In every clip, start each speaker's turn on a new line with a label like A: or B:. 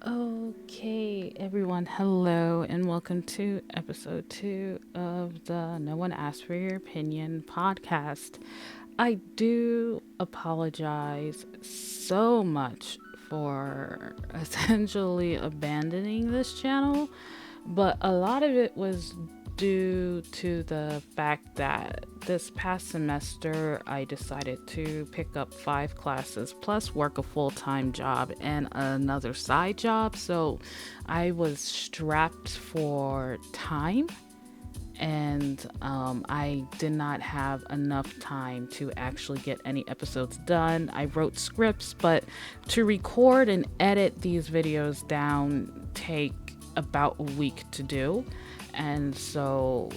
A: Okay, everyone, hello, and welcome to episode 2 of the No One Asked for Your Opinion podcast. I do apologize so much for essentially abandoning this channel, but a lot of it was due to the fact that this past semester I decided to pick up 5 classes plus work a full-time job and another side job. So I was strapped for time, and I did not have enough time to actually get any episodes done. I wrote scripts, but to record and edit these videos down take about a week to do. And so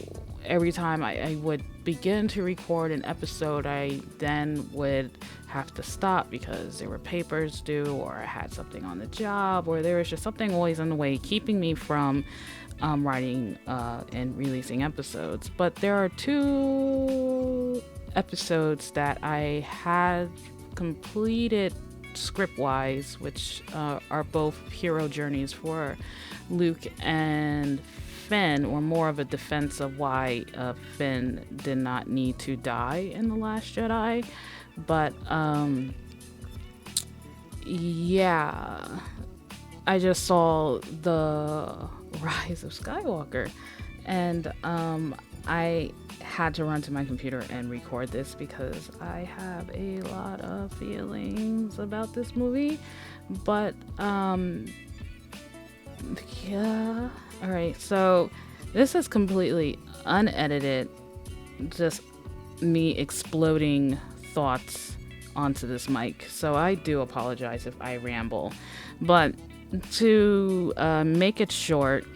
A: every time I would begin to record an episode, I then would have to stop because there were papers due, or I had something on the job, or there was just something always in the way keeping me from writing and releasing episodes. But there are 2 episodes that I had completed script wise, which are both hero journeys for Luke and Finn, or more of a defense of why Finn did not need to die in The Last Jedi. But yeah, I just saw the rise of Skywalker, and I had to run to my computer and record this because I have a lot of feelings about this movie. But yeah, all right. So this is completely unedited, just me exploding thoughts onto this mic. So I do apologize if I ramble, but to make it short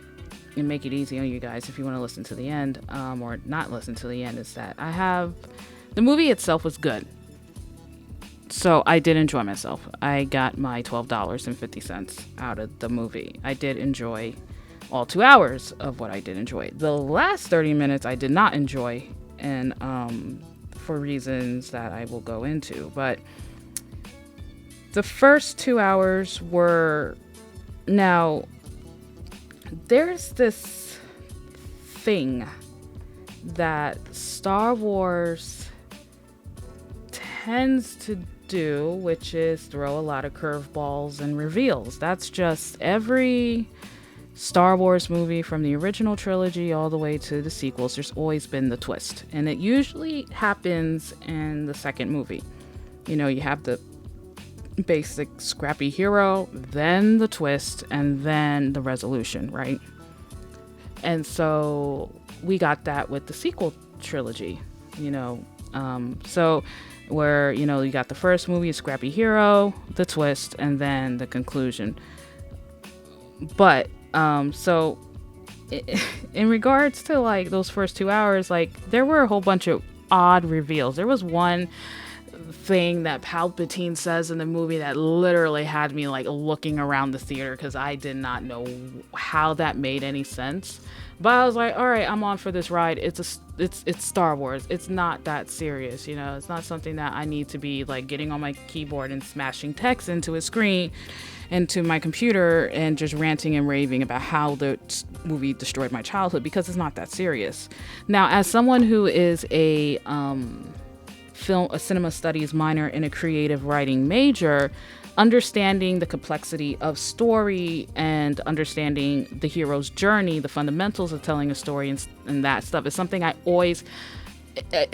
A: and make it easy on you guys, if you want to listen to the end, or not listen to the end, is that the movie itself was good. So I did enjoy myself. I got my $12.50 out of the movie. I did enjoy all 2 hours of what I did enjoy. The last 30 minutes I did not enjoy, and for reasons that I will go into. But the first 2 hours were... Now, there's this thing that Star Wars tends to do, which is throw a lot of curveballs and reveals. That's just every Star Wars movie, from the original trilogy all the way to the sequels. There's always been the twist, and it usually happens in the second movie. You know, you have the basic scrappy hero, then the twist, and then the resolution, right? And so we got that with the sequel trilogy, you know. So where, you know, you got the first movie, a scrappy hero, the twist, and then the conclusion. But so in regards to like those first 2 hours, like there were a whole bunch of odd reveals. There was one thing that Palpatine says in the movie that literally had me like looking around the theater because I did not know how that made any sense. But I was like, all right, I'm on for this ride. It's Star Wars. It's not that serious, you know. It's not something that I need to be like getting on my keyboard and smashing text into a screen, into my computer, and just ranting and raving about how the movie destroyed my childhood, because it's not that serious. Now, as someone who is a cinema studies minor and a creative writing major, understanding the complexity of story and understanding the hero's journey, the fundamentals of telling a story, and that stuff is something I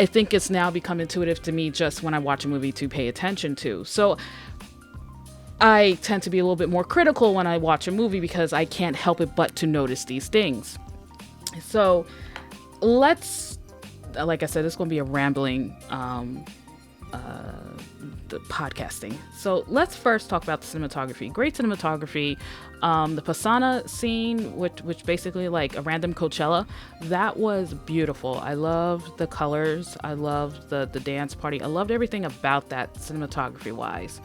A: think it's now become intuitive to me just when I watch a movie to pay attention to. So I tend to be a little bit more critical when I watch a movie because I can't help it but to notice these things. So like I said, it's going to be a rambling the podcasting. So let's first talk about the cinematography. Great cinematography. The Pasana scene, which basically like a random Coachella, that was beautiful. I loved the colors. I loved the dance party. I loved everything about that cinematography wise.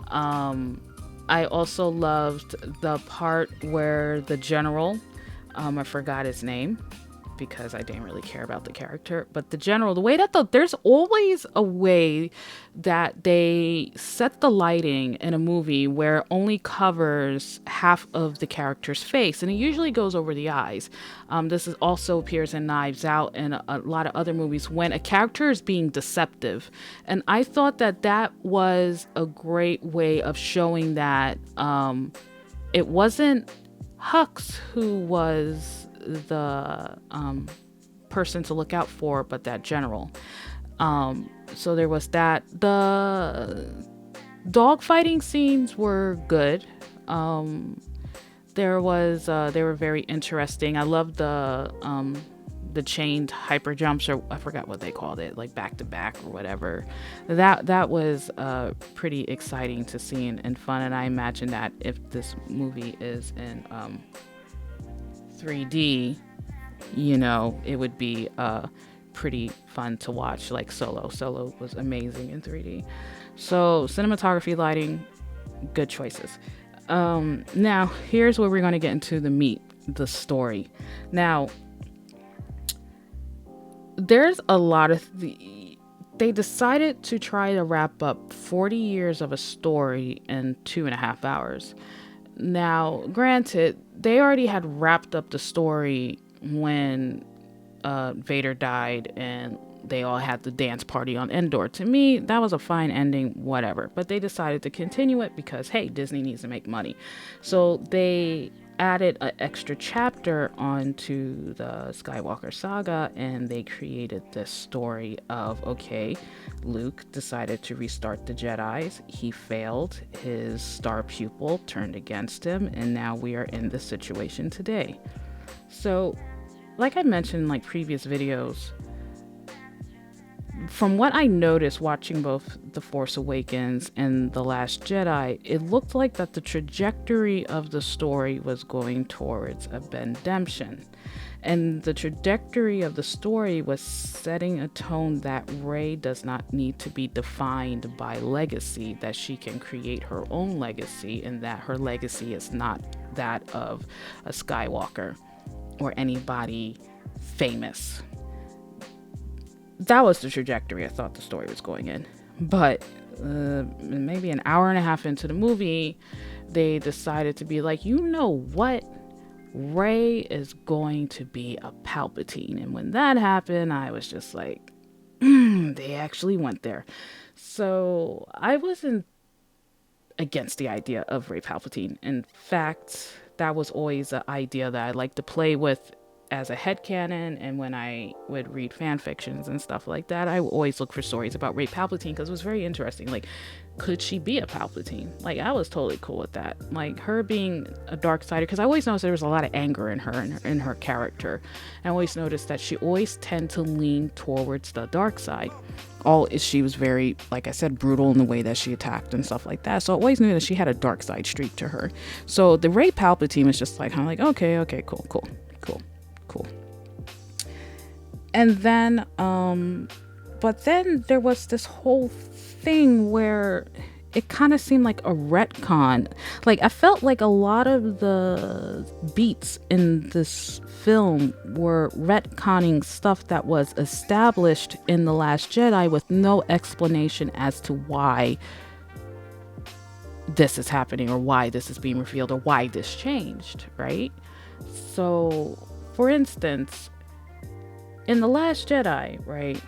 A: I also loved the part where the general, I forgot his name, because I didn't really care about the character. But the general, the way that there's always a way that they set the lighting in a movie where it only covers half of the character's face, and it usually goes over the eyes. Also appears in Knives Out and a lot of other movies when a character is being deceptive. And I thought that that was a great way of showing that it wasn't Hux who was the person to look out for, but that general. So there was that. The dogfighting scenes were good. They were very interesting. I loved the chained hyper jumps, or I forgot what they called it, like back to back or whatever. That was pretty exciting to see and fun. And I imagine that if this movie is in 3D, it would be pretty fun to watch, like Solo. Solo was amazing in 3D. So cinematography, lighting, good choices. Now here's where we're going to get into the meat, the story. Now there's a lot of they decided to try to wrap up 40 years of a story in 2.5 hours. Now, granted, they already had wrapped up the story when Vader died and they all had the dance party on Endor. To me, that was a fine ending, whatever. But they decided to continue it because, hey, Disney needs to make money. So they added an extra chapter onto the Skywalker saga, and they created this story of, okay, Luke decided to restart the Jedis. He failed. His star pupil turned against him, and now we are in this situation today. So, like I mentioned in like previous videos, from what I noticed watching both The Force Awakens and The Last Jedi, it looked like that the trajectory of the story was going towards a redemption. And the trajectory of the story was setting a tone that Rey does not need to be defined by legacy, that she can create her own legacy, and that her legacy is not that of a Skywalker or anybody famous. That was the trajectory I thought the story was going in. But maybe an hour and a half into the movie, they decided to be like, you know what? Rey is going to be a Palpatine. And when that happened, I was just like, they actually went there. So I wasn't against the idea of Rey Palpatine. In fact, that was always an idea that I like to play with as a headcanon, and when I would read fan fictions and stuff like that, I would always look for stories about Rey Palpatine because it was very interesting. Like, could she be a Palpatine? Like, I was totally cool with that. Like, her being a dark sider, because I always noticed there was a lot of anger in her character. I always noticed that she always tend to lean towards the dark side. She was very, like I said, brutal in the way that she attacked and stuff like that. So I always knew that she had a dark side streak to her. So the Rey Palpatine was just like, kind of like, okay, cool. And then, but then there was this whole thing where it kind of seemed like a retcon. Like, I felt like a lot of the beats in this film were retconning stuff that was established in The Last Jedi with no explanation as to why this is happening or why this is being revealed or why this changed, right? So, for instance, in The Last Jedi, right,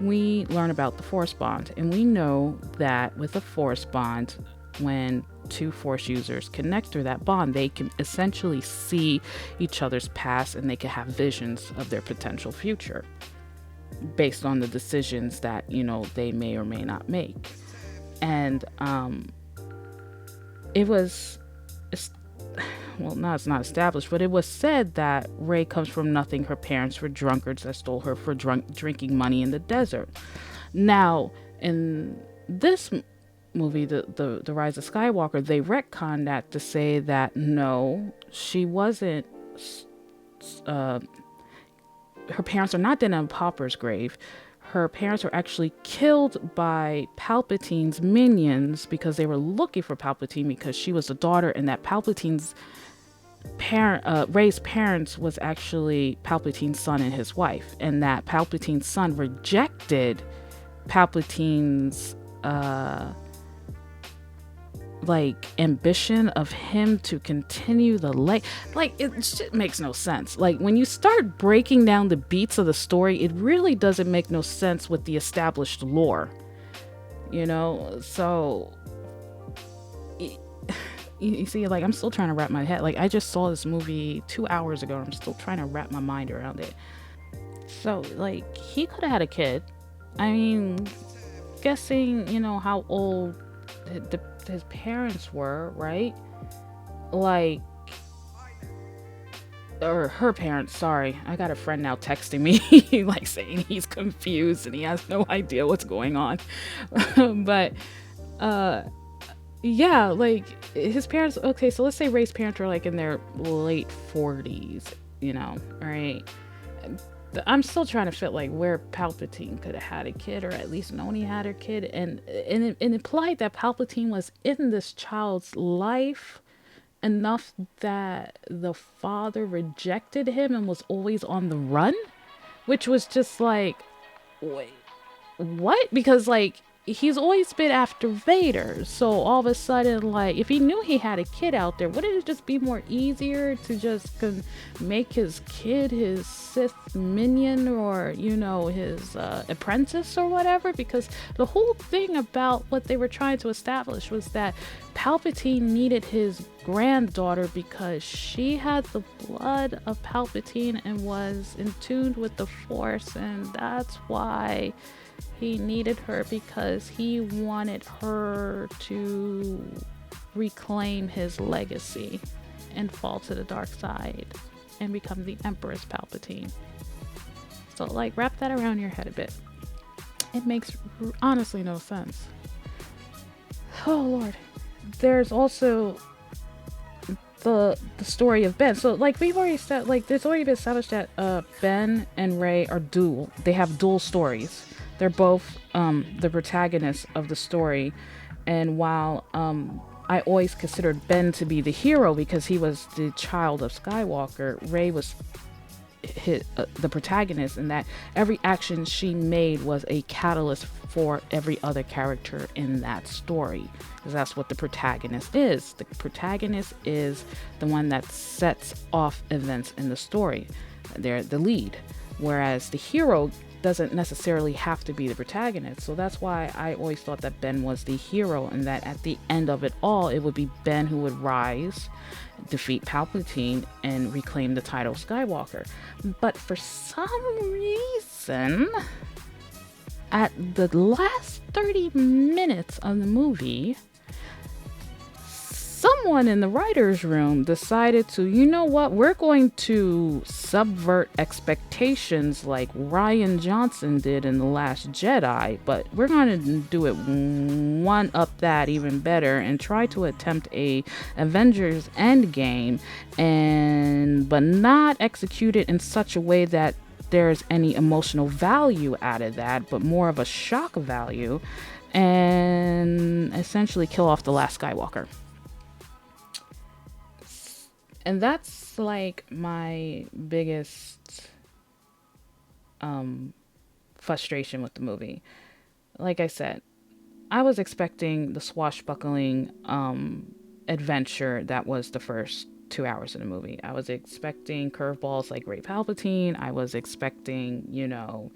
A: we learn about the Force bond, and we know that with a Force bond, when two Force users connect through that bond, they can essentially see each other's past and they can have visions of their potential future based on the decisions that, they may or may not make. And it was... it's not established, but it was said that Rey comes from nothing. Her parents were drunkards that stole her for drinking money in the desert. Now, in this movie, the Rise of Skywalker, they retconned that to say that no, she wasn't. Her parents are not dead in a pauper's grave. Her parents were actually killed by Palpatine's minions because they were looking for Palpatine because she was a daughter, and that Palpatine's Rey's parents was actually Palpatine's son and his wife, and that Palpatine's son rejected Palpatine's like ambition of him to continue the like it just makes no sense. Like when you start breaking down the beats of the story, it really doesn't make no sense with the established lore, you know. So you see, like, I'm still trying to wrap my head. Like, I just saw this movie 2 hours ago. I'm still trying to wrap my mind around it. So, like, he could have had a kid. I mean, guessing, you know, how old his parents were, right? Like, or her parents, sorry. I got a friend now texting me, like, saying he's confused and he has no idea what's going on. But, yeah, like his parents, okay, so let's say Rey's parents are like in their late 40s, you know, right? I'm still trying to fit like where Palpatine could have had a kid, or at least known he had a kid, and it implied that Palpatine was in this child's life enough that the father rejected him and was always on the run, which was just like, wait, what? Because like he's always been after Vader, so all of a sudden, like, if he knew he had a kid out there, wouldn't it just be more easier to just make his kid his Sith minion, or, you know, his apprentice or whatever? Because the whole thing about what they were trying to establish was that Palpatine needed his granddaughter because she had the blood of Palpatine and was in tune with the Force, and that's why he needed her, because he wanted her to reclaim his legacy and fall to the dark side and become the Empress Palpatine. So, like, wrap that around your head a bit. It makes honestly no sense. Oh Lord. There's also the story of Ben. So, like, we've already said, like, there's already been established that Ben and Rey are dual. They have dual stories. They're both the protagonists of the story. And while I always considered Ben to be the hero because he was the child of Skywalker, Rey was the protagonist, in that every action she made was a catalyst for every other character in that story. Because that's what the protagonist is. The protagonist is the one that sets off events in the story. They're the lead. Whereas the hero doesn't necessarily have to be the protagonist. So that's why I always thought that Ben was the hero, and that at the end of it all, it would be Ben who would rise, defeat Palpatine, and reclaim the title of Skywalker. But for some reason, at the last 30 minutes of the movie, someone in the writer's room decided to, you know what, we're going to subvert expectations like Rian Johnson did in The Last Jedi, but we're going to do it one up that even better and try to attempt a Avengers Endgame, but not execute it in such a way that there's any emotional value out of that, but more of a shock value, and essentially kill off the last Skywalker. And that's like my biggest frustration with the movie. Like I said, I was expecting the swashbuckling adventure that was the first 2 hours of the movie. I was expecting curveballs like Rey Palpatine. I was expecting, you know,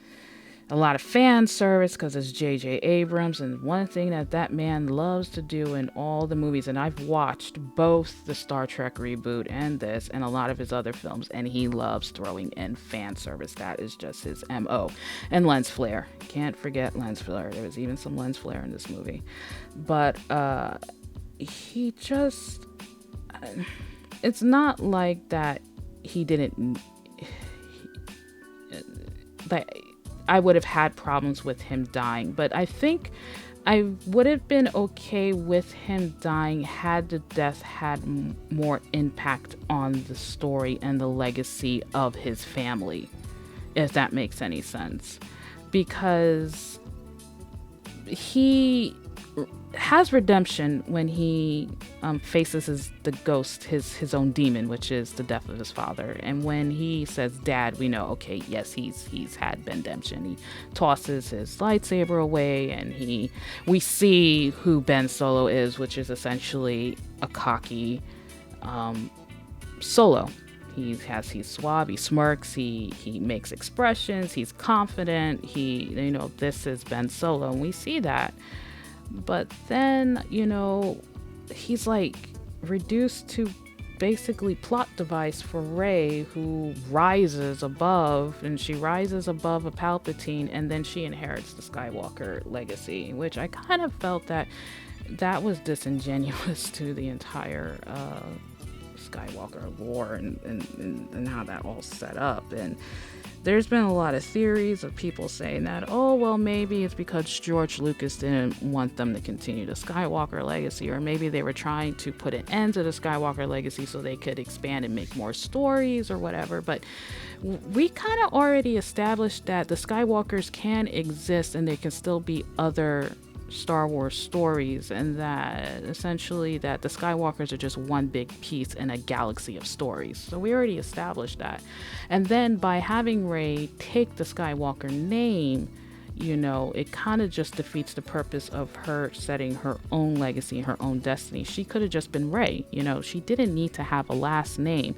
A: a lot of fan service because it's J.J. Abrams, and one thing that man loves to do in all the movies, and I've watched both the Star Trek reboot and this and a lot of his other films, and he loves throwing in fan service. That is just his MO. And lens flare. Can't forget lens flare. There was even some lens flare in this movie. But he just... it's not like that he didn't... I would have had problems with him dying, but I think I would have been okay with him dying had the death had more impact on the story and the legacy of his family, if that makes any sense. Because he has redemption when he faces the ghost, his own demon, which is the death of his father. And when he says dad, we know, okay, yes, he's had redemption. He tosses his lightsaber away, and we see who Ben Solo is, which is essentially a cocky Solo. He's suave, he smirks, he makes expressions, he's confident, this is Ben Solo, and we see that. But then, he's like reduced to basically plot device for Rey, who rises above, and she rises above a Palpatine, and then she inherits the Skywalker legacy, which I kind of felt that was disingenuous to the entire Skywalker lore and how that all set up. And there's been a lot of theories of people saying that, oh, well, maybe it's because George Lucas didn't want them to continue the Skywalker legacy, or maybe they were trying to put an end to the Skywalker legacy so they could expand and make more stories or whatever. But we kind of already established that the Skywalkers can exist and there can still be other Star Wars stories, and that essentially that the Skywalkers are just one big piece in a galaxy of stories. So we already established that. And then by having Rey take the Skywalker name, it kind of just defeats the purpose of her setting her own legacy, her own destiny. She could have just been Rey. She didn't need to have a last name.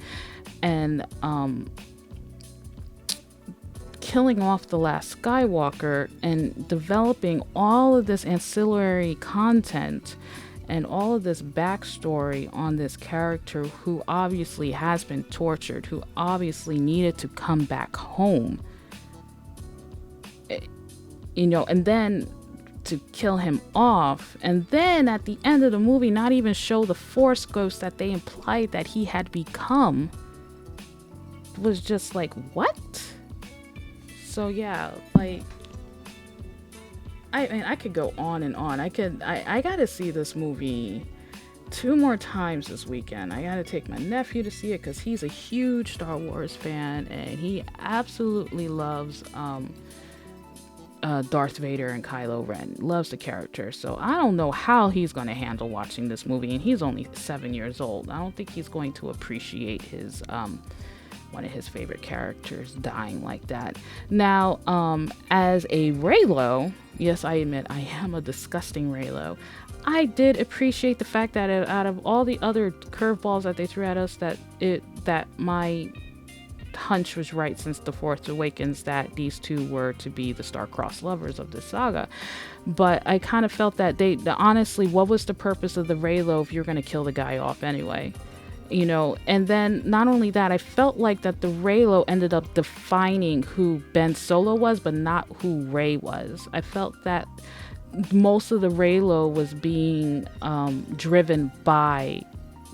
A: And killing off the last Skywalker and developing all of this ancillary content and all of this backstory on this character who obviously has been tortured, who obviously needed to come back home, and then to kill him off, and then at the end of the movie not even show the Force ghost that they implied that he had become, was just like, what? So yeah, like, I could go on and on. I gotta see this movie 2 more times this weekend. I gotta take my nephew to see it because he's a huge Star Wars fan and he absolutely loves Darth Vader and Kylo Ren. Loves the character. So I don't know how he's gonna handle watching this movie, and he's only 7 years old. I don't think he's going to appreciate his one of his favorite characters dying like that. Now, as a reylo, yes, I admit I am a disgusting reylo. I did appreciate the fact that out of all the other curveballs that they threw at us, that my hunch was right since The Force Awakens, that these two were to be the star-crossed lovers of this saga. But I kind of felt that honestly, what was the purpose of the reylo if you're going to kill the guy off anyway? And then not only that, I felt like that the reylo ended up defining who Ben Solo was, but not who Rey was. I felt that most of the reylo was being driven by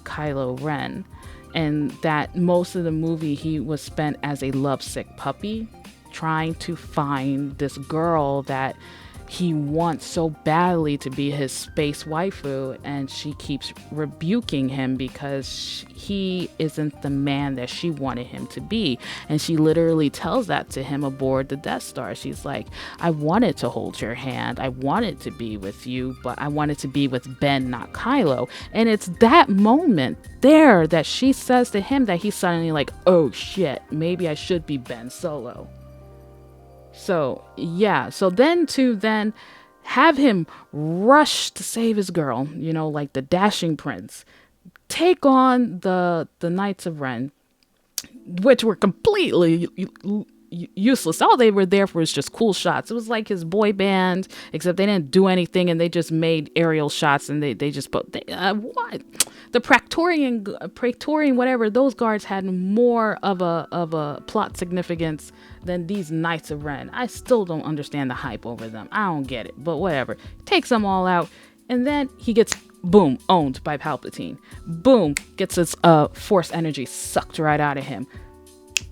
A: Kylo Ren, and that most of the movie he was spent as a lovesick puppy trying to find this girl that he wants so badly to be his space waifu, and she keeps rebuking him because he isn't the man that she wanted him to be. And she literally tells that to him aboard the Death Star. She's like, I wanted to hold your hand, I wanted to be with you, but I wanted to be with Ben, not Kylo. And it's that moment there that she says to him that he's suddenly like, oh shit, maybe I should be Ben Solo. So, yeah. So then have him rush to save his girl, like the dashing prince, take on the Knights of Ren, which were completely useless. All they were there for was just cool shots. It was like his boy band, except they didn't do anything and they just made aerial shots, and they just put what the Praetorian whatever, those guards had more of a plot significance than these Knights of Ren. I still don't understand the hype over them. I don't get it, but whatever. Takes them all out, and then he gets boom owned by Palpatine. Boom, gets his force energy sucked right out of him.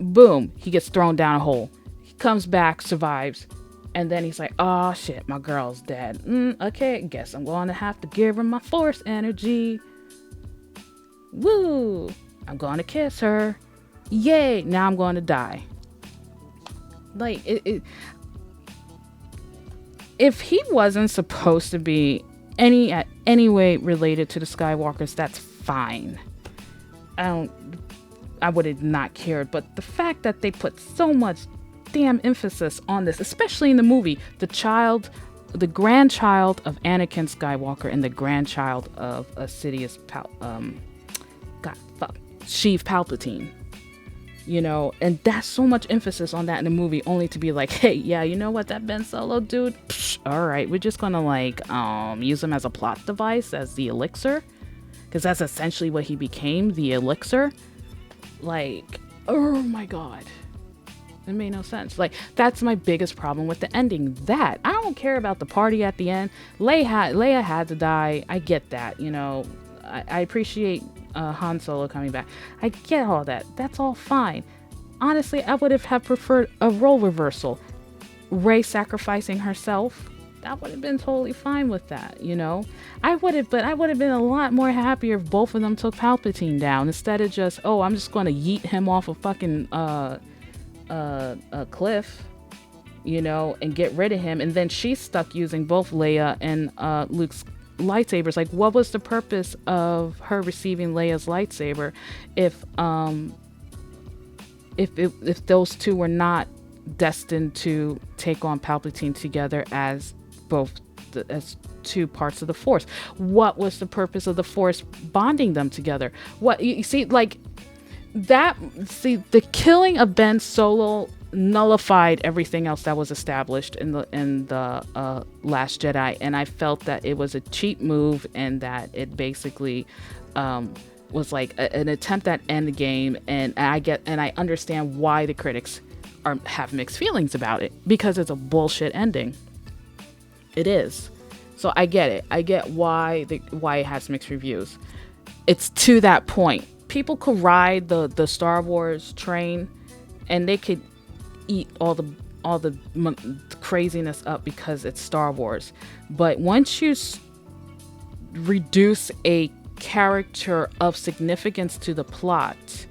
A: Boom, he gets thrown down a hole. He comes back, survives, and then he's like, oh shit, my girl's dead. Okay, guess I'm going to have to give her my force energy. Woo, I'm going to kiss her. Yay, now I'm going to die. Like, if he wasn't supposed to be any way related to the Skywalkers, that's fine. I would have not cared. But the fact that they put so much damn emphasis on this, especially in the movie, the grandchild of Anakin Skywalker and the grandchild of Sheev Palpatine. And that's so much emphasis on that in the movie, only to be like, hey, yeah, you know what, that Ben Solo dude, all right, we're just gonna use him as a plot device, as the elixir, because that's essentially what he became, the elixir. Oh my god, it made no sense. That's my biggest problem with the ending. That I don't care about the party at the end. Leia had to die. I get that. I appreciate Han Solo coming back. I get all that. That's all fine. Honestly, I would have preferred a role reversal. Rey sacrificing herself. That would have been totally fine with that, I would have been a lot more happier if both of them took Palpatine down instead of just, I'm just going to yeet him off a fucking a cliff, and get rid of him, and then she's stuck using both Leia and Luke's lightsabers. What was the purpose of her receiving Leia's lightsaber if those two were not destined to take on Palpatine together as as two parts of the Force? What was the purpose of the Force bonding them together? What you see, the killing of Ben Solo nullified everything else that was established in the Last Jedi, and I felt that it was a cheap move, and that it basically was an attempt at endgame. And I understand why the critics have mixed feelings about it, because it's a bullshit ending. It is. So I get it. I get why it has mixed reviews. It's to that point. People could ride the Star Wars train, and they could eat all the craziness up because it's Star Wars. But once you reduce a character of significance to the plot,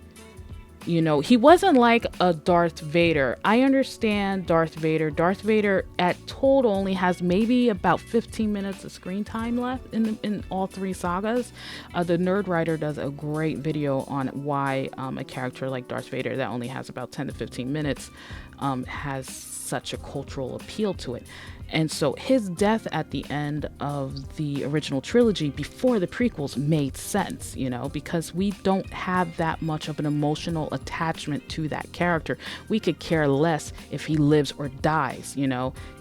A: he wasn't like a Darth Vader. I understand Darth Vader. Darth Vader at total only has maybe about 15 minutes of screen time left in all three sagas. The Nerd Writer does a great video on why a character like Darth Vader that only has about 10 to 15 minutes has such a cultural appeal to it. And so his death at the end of the original trilogy before the prequels made sense, because we don't have that much of an emotional attachment to that character. We could care less if he lives or dies,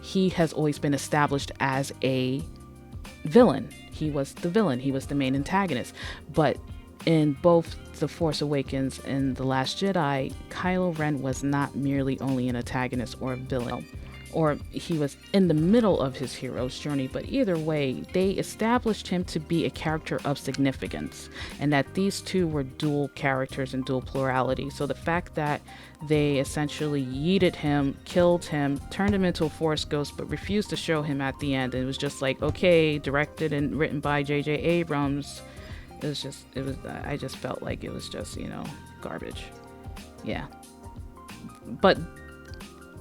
A: He has always been established as a villain. He was the villain. He was the main antagonist. But in both The Force Awakens and The Last Jedi, Kylo Ren was not merely only an antagonist or a villain, or he was in the middle of his hero's journey, but either way, they established him to be a character of significance, and that these two were dual characters and dual plurality. So the fact that they essentially yeeted him, killed him, turned him into a Force ghost, but refused to show him at the end, and it was just okay, directed and written by J.J. Abrams, I just felt like it was just, garbage. Yeah. But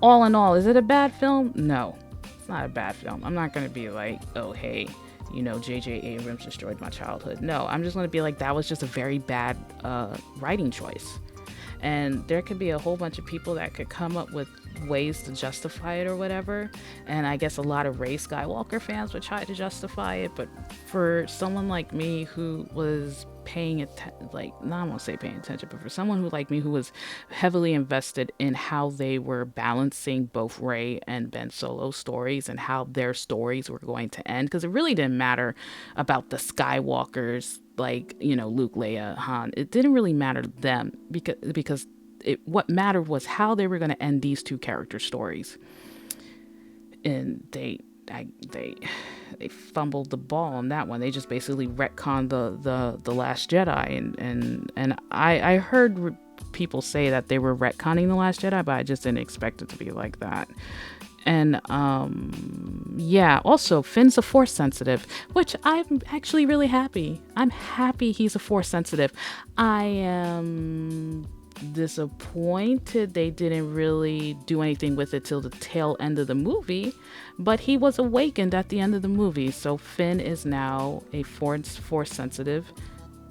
A: all in all, is it a bad film? No, it's not a bad film. I'm not going to be like, oh, hey, J.J. Abrams destroyed my childhood. No, I'm just going to be like, that was just a very bad writing choice. And there could be a whole bunch of people that could come up with ways to justify it or whatever. And I guess a lot of Rey Skywalker fans would try to justify it. But for someone like me who was paying attention, I won't say paying attention, but for someone who like me who was heavily invested in how they were balancing both Rey and Ben Solo's stories and how their stories were going to end, because it really didn't matter about the Skywalkers, Luke, Leia, Han. It didn't really matter to them because what mattered was how they were going to end these two character stories. And they fumbled the ball on that one. They just basically retconned the Last Jedi, and I heard people say that they were retconning the Last Jedi, but I just didn't expect it to be like that. And also Finn's a Force sensitive, which I'm actually really happy. I'm happy he's a Force sensitive. I am disappointed they didn't really do anything with it till the tail end of the movie, but he was awakened at the end of the movie. So Finn is now a force sensitive,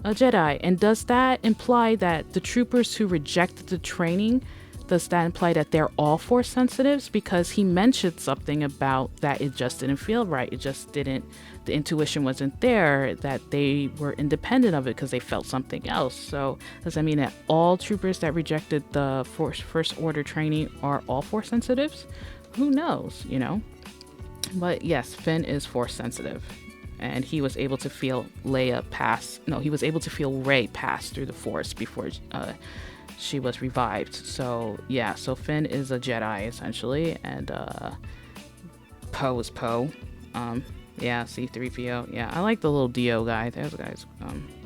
A: a Jedi. And does that imply that the troopers who rejected the training, does that imply that they're all force sensitives? Because he mentioned something about that it just didn't feel right. It just didn't, the intuition wasn't there, that they were independent of it because they felt something else. So does that mean that all troopers that rejected the first order training are all force sensitives? Who knows, you know? But yes, Finn is force sensitive. And he was able to feel he was able to feel Rey pass through the force before she was revived. So yeah, so Finn is a Jedi essentially, and Poe is Poe. Yeah, C3PO. Yeah, I like the little Dio guy. There's guy's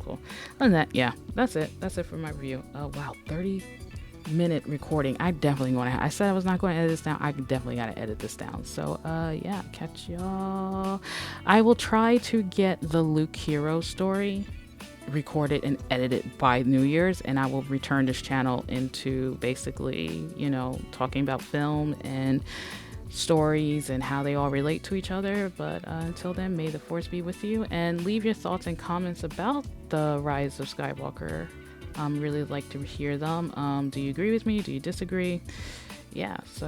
A: cool. Other than that, yeah, that's it. That's it for my review. Oh wow, 30-minute recording. I definitely want to. I said I was not going to edit this down. I definitely got to edit this down. So yeah, catch y'all. I will try to get the Luke hero story recorded and edited by New Year's, and I will return this channel into basically, you know, talking about film and stories and how they all relate to each other. But until then, may the force be with you, and leave your thoughts and comments about the Rise of Skywalker. Really like to hear them. Do you agree with me? Do you disagree? Yeah, so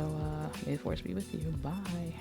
A: may the force be with you. Bye.